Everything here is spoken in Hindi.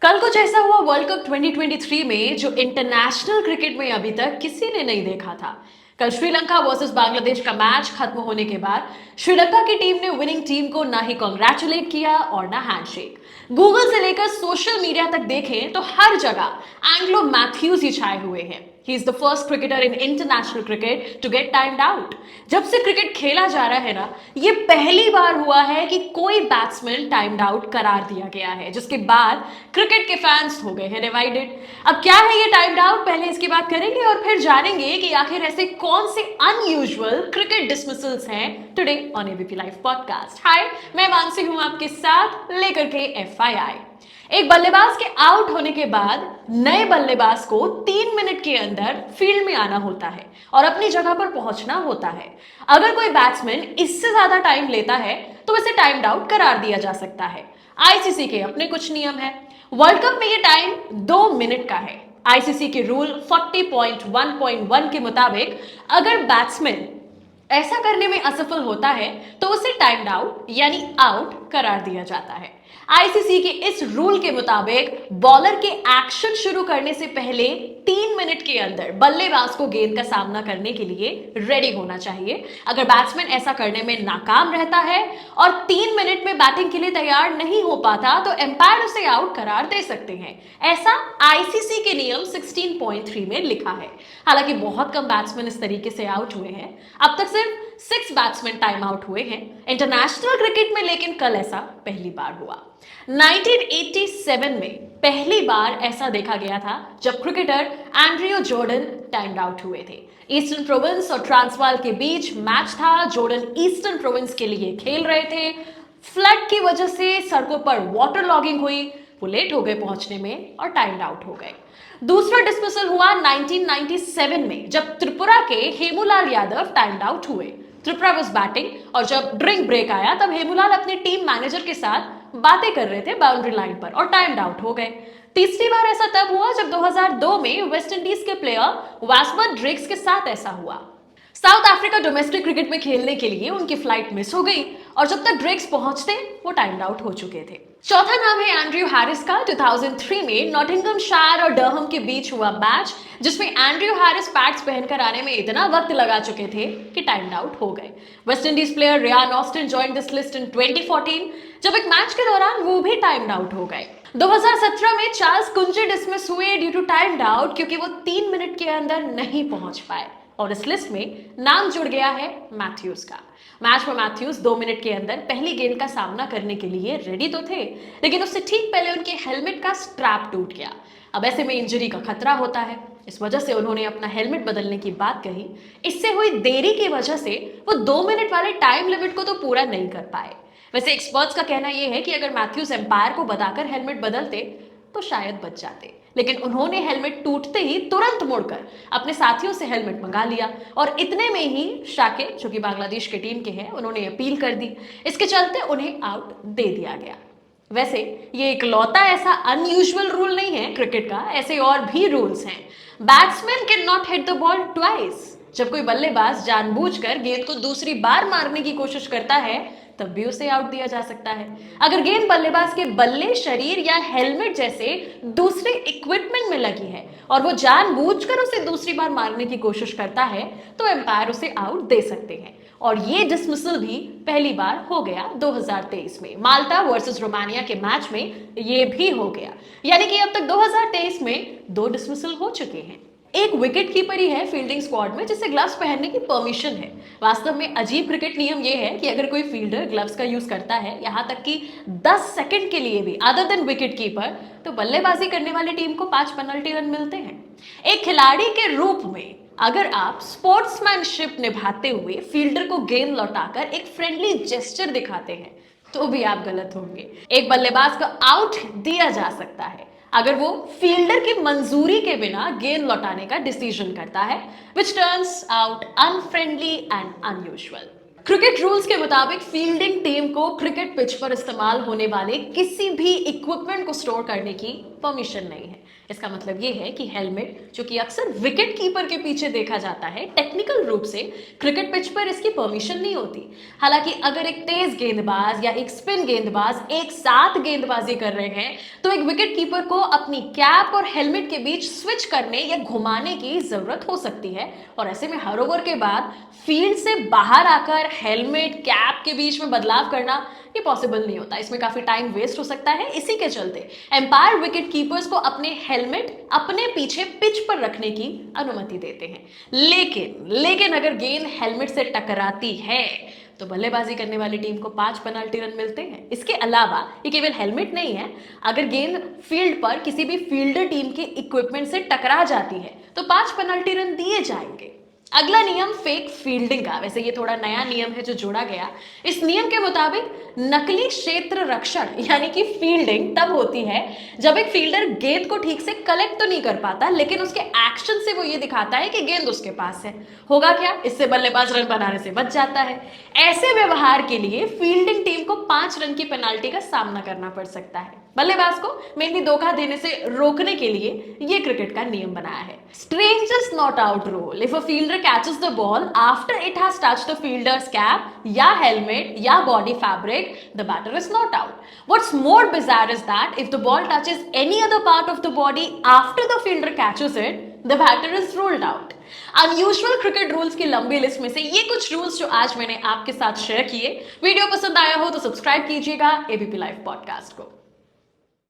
कल कुछ ऐसा हुआ वर्ल्ड कप 2023 में जो इंटरनेशनल क्रिकेट में अभी तक किसी ने नहीं देखा था। कल श्रीलंका वर्सेस बांग्लादेश का मैच खत्म होने के बाद श्रीलंका की टीम ने विनिंग टीम को ना ही कॉन्ग्रेचुलेट किया और ना हैंडशेक। गूगल से लेकर सोशल मीडिया तक देखें तो हर जगह एंग्लो मैथ्यूज ही छाए हुए हैं। He is the first cricketer in international cricket to get timed out. जब से क्रिकेट खेला जा रहा है ना, ये पहली बार हुआ है कि कोई बैट्समैन टाइम्ड आउट करार दिया गया है, जिसके बाद क्रिकेट के फैंस हो गए हैं डिवाइडेड। अब क्या है ये टाइम्ड आउट, पहले इसकी बात करेंगे और फिर जानेंगे कि आखिर ऐसे कौन से अनयूजुअल क्रिकेट डिसमिसल्स हैं today on ABP live podcast. Hi, मैं मानसी हूं आपके साथ लेकर के एफआईआई। एक बल्लेबाज के आउट होने के बाद नए बल्लेबाज को 3 मिनट के अंदर फील्ड में आना होता है और अपनी जगह पर पहुंचना होता है। अगर कोई बैट्समैन इससे ज्यादा टाइम लेता है तो उसे टाइम्ड आउट करार दिया जा सकता है। आईसीसी के अपने कुछ नियम है। वर्ल्ड कप में ये टाइम 2 मिनट का है। आईसीसी के रूल 40.1.1 के मुताबिक अगर बैट्समैन ऐसा करने में असफल होता है तो उसे टाइम्ड आउट यानी आउट करार दिया जाता है। आईसीसी के इस रूल के मुताबिक बॉलर के एक्शन शुरू करने से पहले 3 मिनट के अंदर बल्लेबाज को गेंद का सामना करने के लिए रेडी होना चाहिए। अगर बैट्समैन ऐसा करने में नाकाम रहता है और 3 मिनट में बैटिंग के लिए तैयार नहीं हो पाता तो एम्पायर उसे आउट करार दे सकते हैं। ऐसा आईसीसी के नियम 16.3 में लिखा है। हालांकि बहुत कम बैट्समैन इस तरीके से आउट हुए हैं। अब तक सिर्फ 6 बैट्समैन टाइम आउट हुए हैं इंटरनेशनल क्रिकेट में, लेकिन कल ऐसा पहली बार हुआ। 1987 में पहली बार ऐसा देखा गया था जब क्रिकेटर एंड्रियो जॉर्डन टाइम्ड आउट हुए थे। ईस्टर्न प्रोविंस और ट्रांसवाल के बीच मैच था। जॉर्डन ईस्टर्न प्रोविंस के लिए खेल रहे थे। फ्लड की वजह से सड़कों पर वाटर लॉगिंग हुई, वो लेट हो गए पहुंचने में और टाइम्ड आउट हो गए। दूसरा डिसमिसल हुआ 1997 में जब त्रिपुरा के हेमूलाल यादव टाइम्ड आउट हुए। त्रिपुरा वाज बैटिंग और जब ड्रिंक ब्रेक आया तब हेमूलाल अपने टीम मैनेजर के साथ बातें कर रहे थे बाउंड्री लाइन पर और टाइम्ड आउट हो गए। तीसरी बार ऐसा तब हुआ जब 2002 में वेस्ट इंडीज के प्लेयर वास्मन ड्रिक्स के साथ ऐसा हुआ। साउथ अफ्रीका डोमेस्टिक क्रिकेट में खेलने के लिए उनकी फ्लाइट मिस हो गई और जब तक ड्रेक्स पहुंचते वो टाइम्ड आउट हो चुके थे। चौथा नाम है एंड्रयू हैरिस का। 2003 में नॉटिंघमशायर और डरहम के बीच हुआ मैच जिसमें एंड्रयू हैरिस पैड्स पहनकर आने में इतना वक्त लगा चुके थे कि टाइम्ड आउट हो गए। West Indies player Ryan Austin joined this list in 2014 जब एक मैच के दौरान वो भी टाइम्ड आउट हो गए। 2017 में चार्ल्स कुंजी डिसमिस हुए ड्यू टू टाइम्ड आउट क्योंकि वो 3 मिनट के अंदर नहीं पहुंच पाए और इस लिस्ट में नाम जुड़ गया है मैथ्यूज का। मैच में मैथ्यूज 2 मिनट के अंदर पहली गेंद का सामना करने के लिए रेडी तो थे, लेकिन उससे ठीक पहले उनके हेलमेट का स्ट्रैप टूट गया। अब ऐसे में इंजरी का खतरा होता है, इस वजह से उन्होंने अपना हेलमेट बदलने की बात कही। इससे हुई देरी की वजह से वो 2 मिनट वाले टाइम लिमिट को तो पूरा नहीं कर पाए। वैसे एक्सपर्ट्स का कहना यह है कि अगर मैथ्यूज एम्पायर को बताकर हेलमेट बदलते तो शायद बच जाते, लेकिन उन्होंने हेलमेट टूटते ही तुरंत मुड़कर अपने साथियों से हेलमेट मंगा लिया और इतने में ही शाके, जो कि बांग्लादेश की टीम के हैं, उन्होंने अपील कर दी। इसके चलते उन्हें आउट दे दिया गया। वैसे ये इकलौता ऐसा अनयूजुअल रूल नहीं है क्रिकेट का, ऐसे और भी रूल्स हैं। Batsman can not hit the ball twice. जब कोई बल्लेबाज जानबूझकर गेंद को दूसरी बार मारने की कोशिश करता है तब भी उसे आउट दिया जा सकता है। अगर गेंद बल्लेबाज के बल्ले, शरीर या हेलमेट जैसे दूसरे इक्विपमेंट में लगी है और वो जानबूझकर उसे दूसरी बार मारने की कोशिश करता है तो एम्पायर उसे आउट दे सकते हैं। और ये डिसमिसल भी पहली बार हो गया 2023 में माल्टा वर्सेस रोमानिया के मैच में ये भी हो गया। यानी कि अब तक 2023 में 2 डिसमिसल हो चुके हैं। एक विकेट कीपर ही है फील्डिंग स्क्वाड में जिसे ग्लव्स पहनने की परमिशन है। वास्तव में अजीब क्रिकेट नियम यह है कि अगर कोई फील्डर ग्लव्स का यूज करता है, यहां तक कि 10 सेकंड के लिए भी अदर देन विकेट कीपर, तो बल्लेबाजी करने वाली टीम को 5 पेनल्टी रन मिलते हैं। एक खिलाड़ी के रूप में अगर आप स्पोर्ट्समैनशिप निभाते हुए फील्डर को गेंद लौटाकर एक फ्रेंडली जेस्चर दिखाते हैं तो भी आप गलत होंगे। एक बल्लेबाज को आउट दिया जा सकता है अगर वो फील्डर की मंजूरी के बिना गेंद लौटाने का डिसीजन करता है, which turns out unfriendly and unusual। Cricket rules के मुताबिक फील्डिंग टीम को क्रिकेट पिच पर इस्तेमाल होने वाले किसी भी इक्विपमेंट को स्टोर करने की परमिशन नहीं है। इसका मतलब यह है कि हेलमेट, जो कि अक्सर विकेट कीपर के पीछे देखा जाता है, टेक्निकल रूप से क्रिकेट पिच पर इसकी परमिशन नहीं होती। हालांकि अगर एक तेज गेंदबाज या एक स्पिन गेंदबाज एक साथ गेंदबाजी कर रहे हैं तो एक विकेट कीपर को अपनी कैप और हेलमेट के बीच स्विच करने या घुमाने की जरूरत हो सकती है, और ऐसे में हर ओवर के बाद फील्ड से बाहर आकर हेलमेट कैप के बीच में बदलाव करना ये पॉसिबल नहीं होता। इसमें काफी टाइम वेस्ट हो सकता है। इसी के चलते एम्पायर विकेट कीपर्स को अपने हेलमेट अपने पीछे पिच पर रखने की अनुमति देते हैं। लेकिन अगर गेंद हेलमेट से टकराती है तो बल्लेबाजी करने वाली टीम को 5 पेनल्टी रन मिलते हैं। इसके अलावा ये केवल हेलमेट नहीं है, अगर गेंद फील्ड पर किसी भी फील्डर टीम के इक्विपमेंट से टकरा जाती है तो 5 पेनल्टी रन दिए जाएंगे। अगला नियम फेक फील्डिंग का। वैसे ये थोड़ा नया नियम है जो जोड़ा गया। इस नियम के मुताबिक नकली क्षेत्र रक्षण यानी कि फील्डिंग तब होती है जब एक फील्डर गेंद को ठीक से कलेक्ट तो नहीं कर पाता, लेकिन उसके एक्शन से वो ये दिखाता है कि गेंद उसके पास है। होगा क्या? इससे बल्लेबाज रन बनाने से बच जाता है। ऐसे व्यवहार के लिए फील्डिंग टीम को 5 रन की पेनाल्टी का सामना करना पड़ सकता है। बल्लेबाज को मेनली धोखा देने से रोकने के लिए ये क्रिकेट का नियम बनाया है। Strangers not out rule. If a fielder catches the ball after it has touched the fielder's cap या helmet या body fabric, the batter is not out. What's more bizarre is that if the ball touches any other part of the body after the fielder catches it, the batter is ruled out. Unusual cricket rules की लंबी लिस्ट में से ये कुछ रूल्स जो आज मैंने आपके साथ शेयर किए। वीडियो पसंद आया हो तो सब्सक्राइब कीजिएगा एबीपी लाइव पॉडकास्ट को।